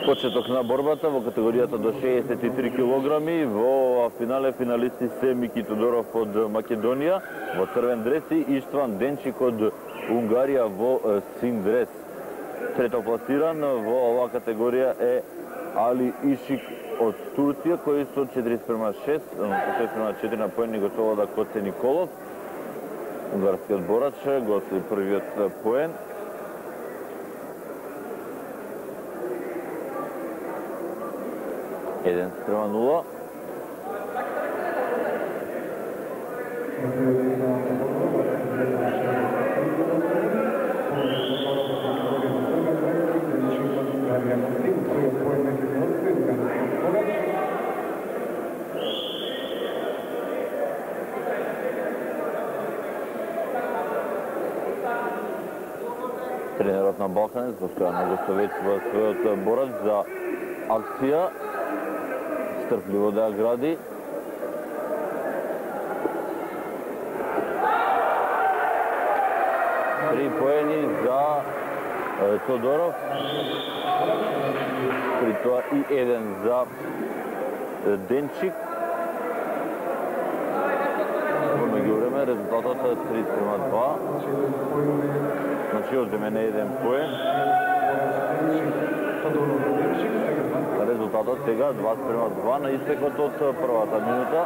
Почеток на борбата во категоријата до 63 килограми. Во финале финалисти се Мики Тодоров од Македонија во црвен дрес и Иштван Денчик од Унгарија во син дрес. Трето пласиран во оваа категорија е Али Ишик од Турција, кој со 4:6, 6:4 на поени го совлада Коце Николов. Унгарскиот борач го освои првиот поен. Еден спрема 0. Тренерот на Балканец постојано го советува својот борач за акција, стрпливо да ја гради. Три поени за Тодоров, при тоа и еден за Денчик. Во меѓувреме резултатот е 3:2. Значи одземен е еден поен. Резултатот сега 2:2 на истекот од првата минута.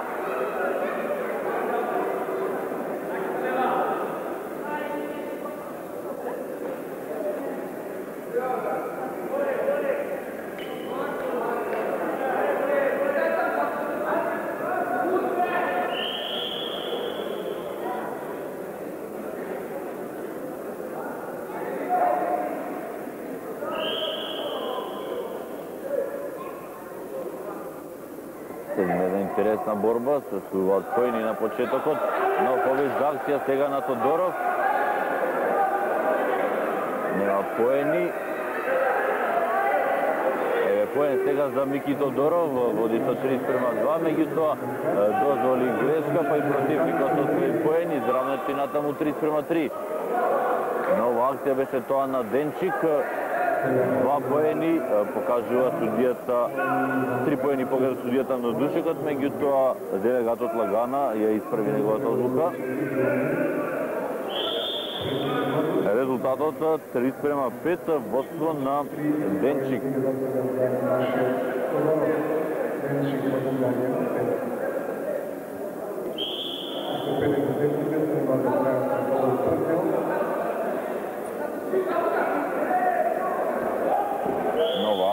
Една интересна борба, се освојуваат поени на почетокот, но повеќе акција сега на Тодоров. Нема поени. Еве поен сега за Мики Тодоров, води со 3:2, меѓутоа дозволи грешка, па и противникот освои поени, изравнатината му 3:3. Нова акција беше тоа на Денчик. Два поени покажува судијата, 3 поени покажува судијата на Душекот, меѓутоа делегатот Лагана ја исправи неговата одлука. Резултатот 3:5 водство на Денчик.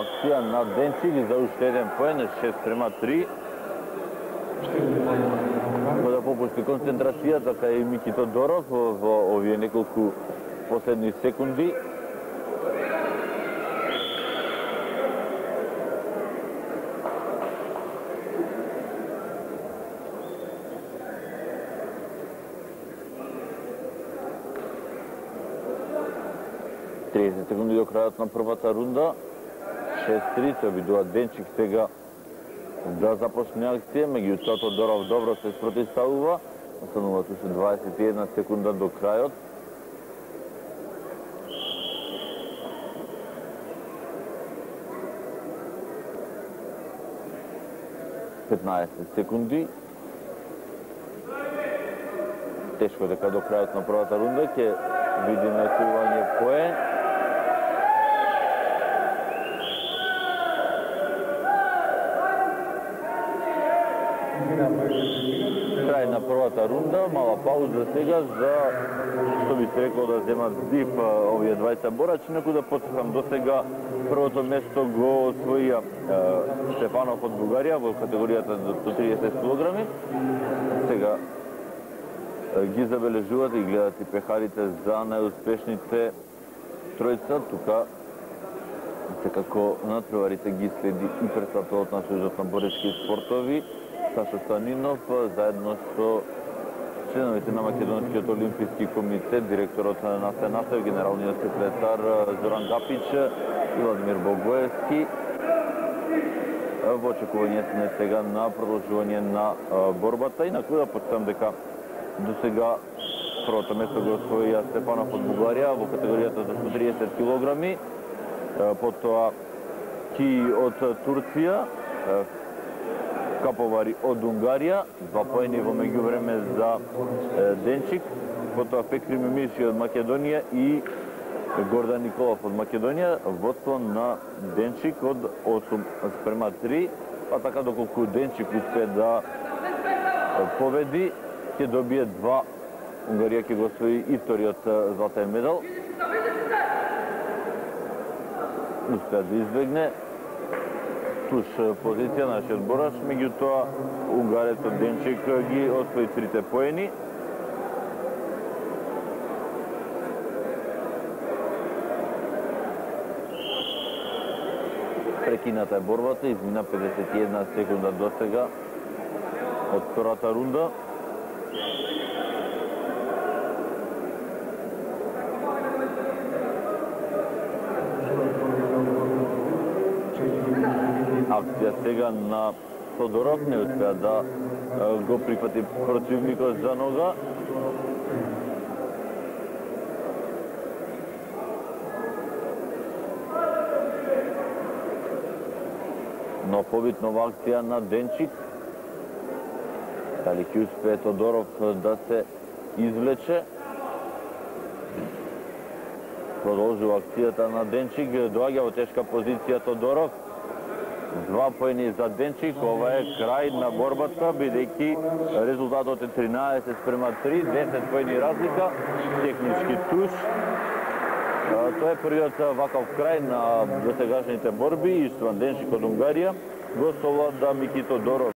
Акција на Денчик за уште еден поен, 6:3. За да попушти концентрацијата кај Мики Тодоров во овие неколку последни секунди. Секунди до крајот на првата рунда. 6:3 се обидува Денчик сега да започне акција, меѓутоа Тодоров добро се спротивставува. Остануваат уште 21 секунда до крајот. Петнаесет секунди. Тешко дека до крајот на првата рунда ќе видиме освојување поен. Крај на првата рунда, мала пауза сега за, што би се рекол, да земат див овие двајца борачи, неку да потсетам до сега првото место го освоија Стефанов од Бугарија во категоријата до 30 килограми. Сега ги забележувате и гледате пехарите за најуспешните тројца. Тука секако надпреварите ги следи и председателот на Сојузот на боречки спортови Сашо Станинов, заедно со членовите на Македонскиот олимписки комитет, директорот на СНАСЕВ, генералниот секретар Зоран Гапич и Владимир Богоевски. Во очекување сме сега на продолжување на борбата и на која почитам дека до сега првото место го освоија Стефанов од Бугарија во категоријата за 130 килограми. Потоа Ки од Турција, Каповари од Унгарија, 2 поени во меѓувреме за Денчик, потоа Фекри Мемиши од Македонија и Гордан Николов од Македонија, водство на Денчик од 8-3, па така доколку Денчик успее да победи, ќе добие 2, Унгарија ќе го освои и вториот златен медал. Успеа да избегне туш позиција нашиот бораш, меѓутоа унгарецот Денчик ги освои 3 поени. Прекината е борбата, измина 51 секунда до сега од втората рунда. Акција сега на Тодоров, не успеа да го прифати противникот за нога. Но побитнова акција на Денчик. Дали ќе успее Тодоров да се извлече? Продолжува акцијата на Денчик, доаѓа во тешка позиција Тодоров. 2 поени за Денчик, ова е крај на борбата, бидејќи резултатот е 13-3, 10 поени разлика, технички туш. Тоа е првиот ваков крај на досегашните борби. Иштван Денчик од Унгарија го совлада Мики Тодоров.